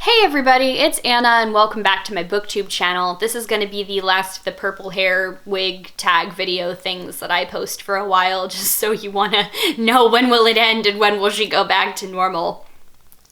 Hey everybody, it's Anna and welcome back to my booktube channel. This is going to be the last of the purple hair wig tag video things that I post for a while, just so you want to know when will it end and when will she go back to normal.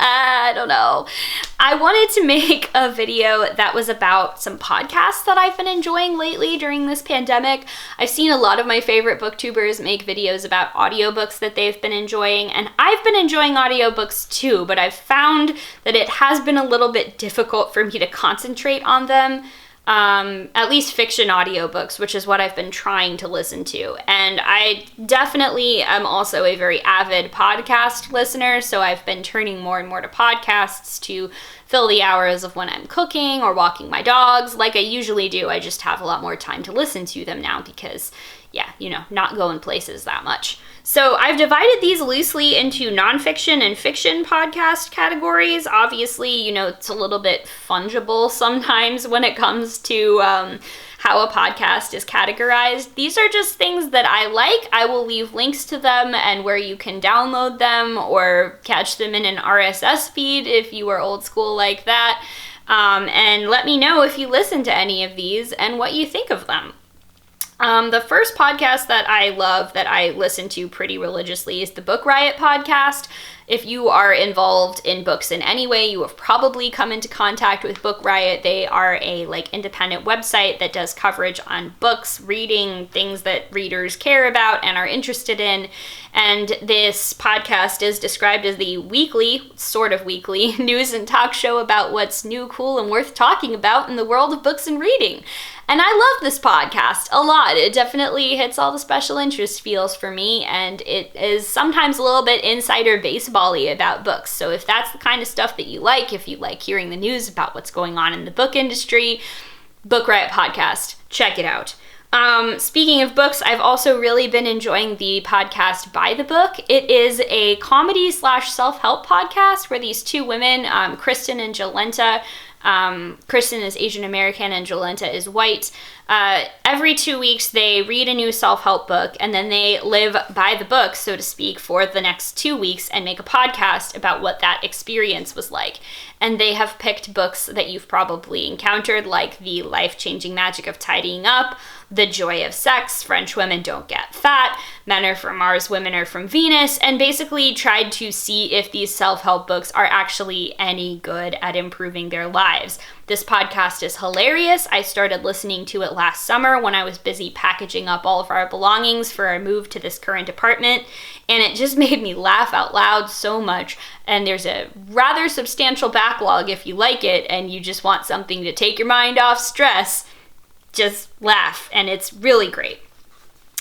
I don't know. I wanted to make a video that was about some podcasts that I've been enjoying lately during this pandemic. I've seen a lot of my favorite booktubers make videos about audiobooks that they've been enjoying, and I've been enjoying audiobooks too, but I've found that it has been a little bit difficult for me to concentrate on them. At least fiction audiobooks, which is what I've been trying to listen to. And I definitely am also a very avid podcast listener, so I've been turning more and more to podcasts to fill the hours of when I'm cooking or walking my dogs like I usually do. I just have a lot more time to listen to them now because, not going places that much. So I've divided these loosely into nonfiction and fiction podcast categories. Obviously, it's a little bit fungible sometimes when it comes to how a podcast is categorized. These are just things that I like. I will leave links to them and where you can download them or catch them in an RSS feed if you are old school like that. And let me know if you listen to any of these and what you think of them. The first podcast that I love, that I listen to pretty religiously, is the Book Riot podcast. If you are involved in books in any way, you have probably come into contact with Book Riot. They are a independent website that does coverage on books, reading, things that readers care about and are interested in. And this podcast is described as the sort of weekly, news and talk show about what's new, cool, and worth talking about in the world of books and reading. And I love this podcast a lot. It definitely hits all the special interest feels for me, and it is sometimes a little bit insider baseball-y about books. So if that's the kind of stuff that you like, if you like hearing the news about what's going on in the book industry, Book Riot podcast, check it out. Speaking of books, I've also really been enjoying the podcast By the Book. It is a comedy / self-help podcast where these two women, Kristen and Jolenta, Kristen is Asian American and Jolenta is white. Every 2 weeks they read a new self-help book and then they live by the book, so to speak, for the next 2 weeks and make a podcast about what that experience was like. And they have picked books that you've probably encountered, like The Life-Changing Magic of Tidying Up, The Joy of Sex, French Women Don't Get Fat, Men Are From Mars, Women Are From Venus, and basically tried to see if these self-help books are actually any good at improving their lives. This podcast is hilarious. I started listening to it last summer when I was busy packaging up all of our belongings for our move to this current apartment, and it just made me laugh out loud so much. And there's a rather substantial backlog if you like it and you just want something to take your mind off stress. Just laugh, and it's really great.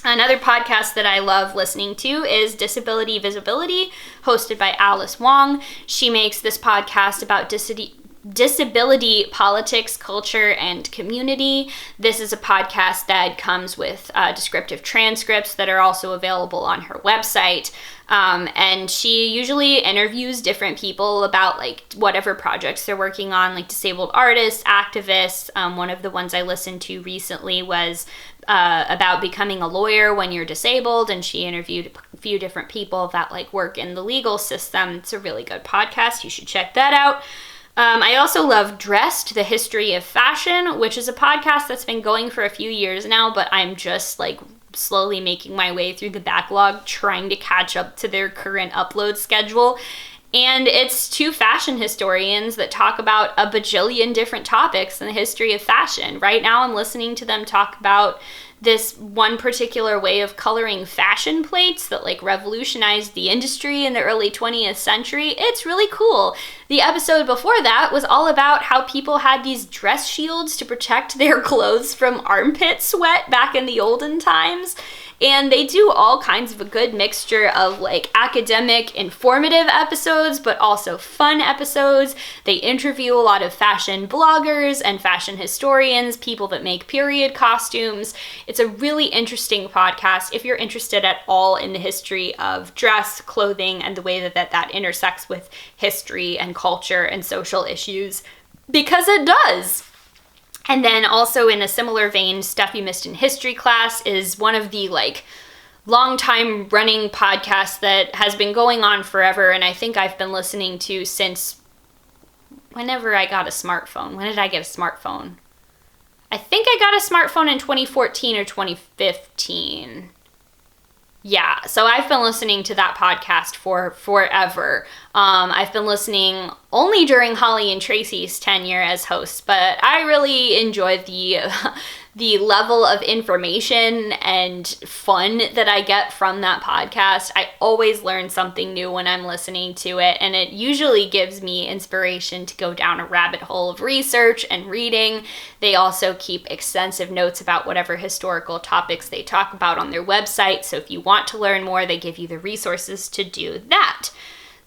Another podcast that I love listening to is Disability Visibility, hosted by Alice Wong. She makes this podcast about disability politics, culture, and community. This is a podcast that comes with descriptive transcripts that are also available on her website. And she usually interviews different people about whatever projects they're working on, like disabled artists, activists. One of the ones I listened to recently was about becoming a lawyer when you're disabled, and she interviewed a few different people that work in the legal system. It's a really good podcast. You should check that out. I also love Dressed, The History of Fashion, which is a podcast that's been going for a few years now, but I'm just slowly making my way through the backlog, trying to catch up to their current upload schedule. And it's two fashion historians that talk about a bajillion different topics in the history of fashion. Right now I'm listening to them talk about this one particular way of coloring fashion plates that revolutionized the industry in the early 20th century. It's really cool. The episode before that was all about how people had these dress shields to protect their clothes from armpit sweat back in the olden times. And they do all kinds of a good mixture of academic, informative episodes, but also fun episodes. They interview a lot of fashion bloggers and fashion historians, people that make period costumes. It's a really interesting podcast if you're interested at all in the history of dress, clothing, and the way that intersects with history and culture and social issues, because it does. And then also in a similar vein, Stuff You Missed in History Class is one of the long time running podcast that has been going on forever, and I think I've been listening to since whenever I got a smartphone. When did I get a smartphone? I think I got a smartphone in 2014 or 2015. Yeah, so I've been listening to that podcast for forever. I've been listening only during Holly and Tracy's tenure as hosts, but I really enjoy the level of information and fun that I get from that podcast. I always learn something new when I'm listening to it, and it usually gives me inspiration to go down a rabbit hole of research and reading. They also keep extensive notes about whatever historical topics they talk about on their website, so if you want to learn more, they give you the resources to do that.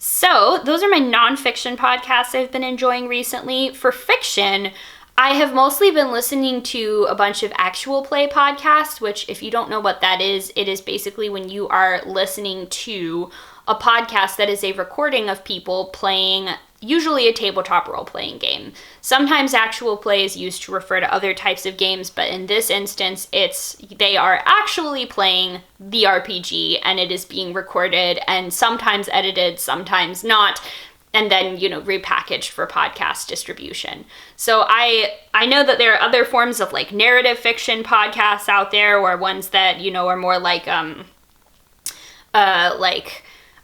So those are my nonfiction podcasts I've been enjoying recently. For fiction, I have mostly been listening to a bunch of actual play podcasts, which if you don't know what that is, it is basically when you are listening to a podcast that is a recording of people playing usually a tabletop role-playing game. Sometimes actual play is used to refer to other types of games, but in this instance, they are actually playing the RPG, and it is being recorded and sometimes edited, sometimes not, and then, repackaged for podcast distribution. So I know that there are other forms of like narrative fiction podcasts out there, or ones that, are more like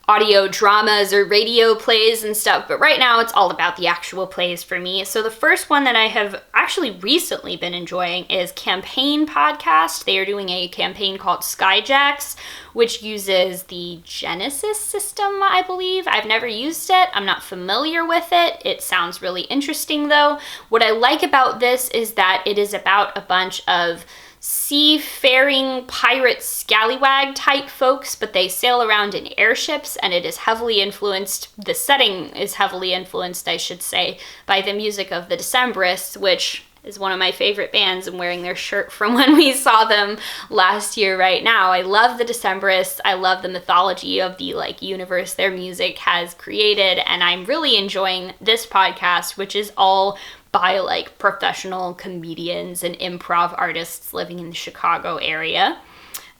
audio dramas or radio plays and stuff, but right now it's all about the actual plays for me. So the first one that I have actually recently been enjoying is Campaign Podcast. They are doing a campaign called Skyjacks, which uses the Genesis system, I believe. I've never used it. I'm not familiar with it. It sounds really interesting though. What I like about this is that it is about a bunch of seafaring pirate scallywag type folks, but they sail around in airships, and the setting is heavily influenced, I should say, by the music of the Decemberists, which is one of my favorite bands. I'm wearing their shirt from when we saw them last year right now. I love the Decemberists. I love the mythology of the universe their music has created, and I'm really enjoying this podcast, which is all by professional comedians and improv artists living in the Chicago area.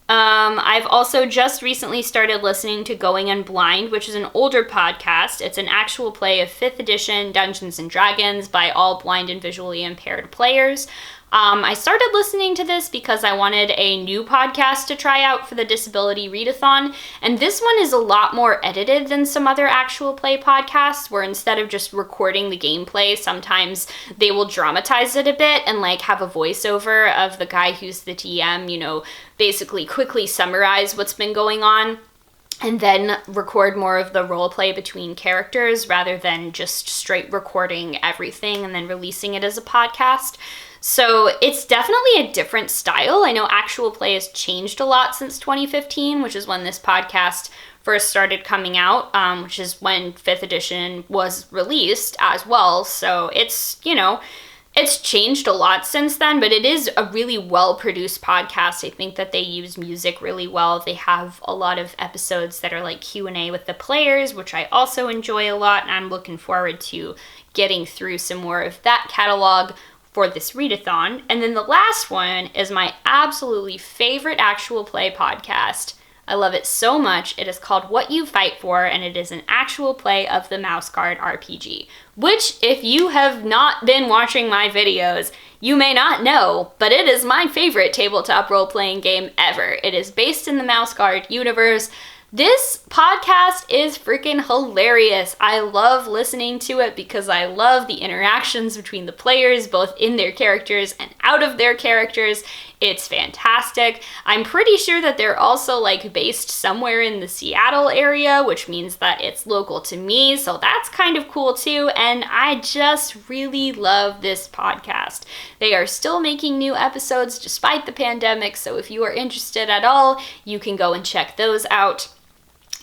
I've also just recently started listening to Going in Blind, which is an older podcast. It's an actual play of 5th edition Dungeons & Dragons by all blind and visually impaired players. I started listening to this because I wanted a new podcast to try out for the Disability Readathon, and this one is a lot more edited than some other actual play podcasts, where instead of just recording the gameplay, sometimes they will dramatize it a bit and have a voiceover of the guy who's the TM, basically quickly summarize what's been going on, and then record more of the role play between characters rather than just straight recording everything and then releasing it as a podcast. So it's definitely a different style. I know actual play has changed a lot since 2015, which is when this podcast first started coming out, which is when 5th edition was released as well. So it's changed a lot since then, but it is a really well-produced podcast. I think that they use music really well. They have a lot of episodes that are Q&A with the players, which I also enjoy a lot, and I'm looking forward to getting through some more of that catalog for this readathon. And then the last one is my absolutely favorite actual play podcast. I love it so much. It is called What You Fight For, and it is an actual play of the Mouse Guard RPG, which, if you have not been watching my videos, you may not know, but it is my favorite tabletop role-playing game ever. It is based in the Mouse Guard universe. This podcast is freaking hilarious. I love listening to it because I love the interactions between the players, both in their characters and out of their characters. It's fantastic. I'm pretty sure that they're also based somewhere in the Seattle area, which means that it's local to me, so that's kind of cool too, and I just really love this podcast. They are still making new episodes despite the pandemic, so if you are interested at all, you can go and check those out.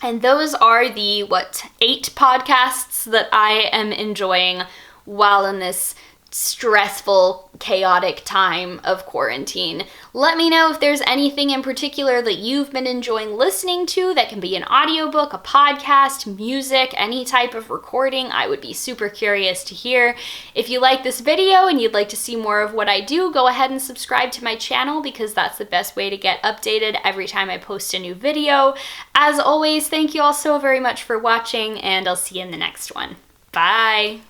And those are the, 8 podcasts that I am enjoying while in this stressful, chaotic time of quarantine. Let me know if there's anything in particular that you've been enjoying listening to. That can be an audiobook, a podcast, music, any type of recording. I would be super curious to hear. If you like this video and you'd like to see more of what I do, go ahead and subscribe to my channel because that's the best way to get updated every time I post a new video. As always, thank you all so very much for watching, and I'll see you in the next one. Bye!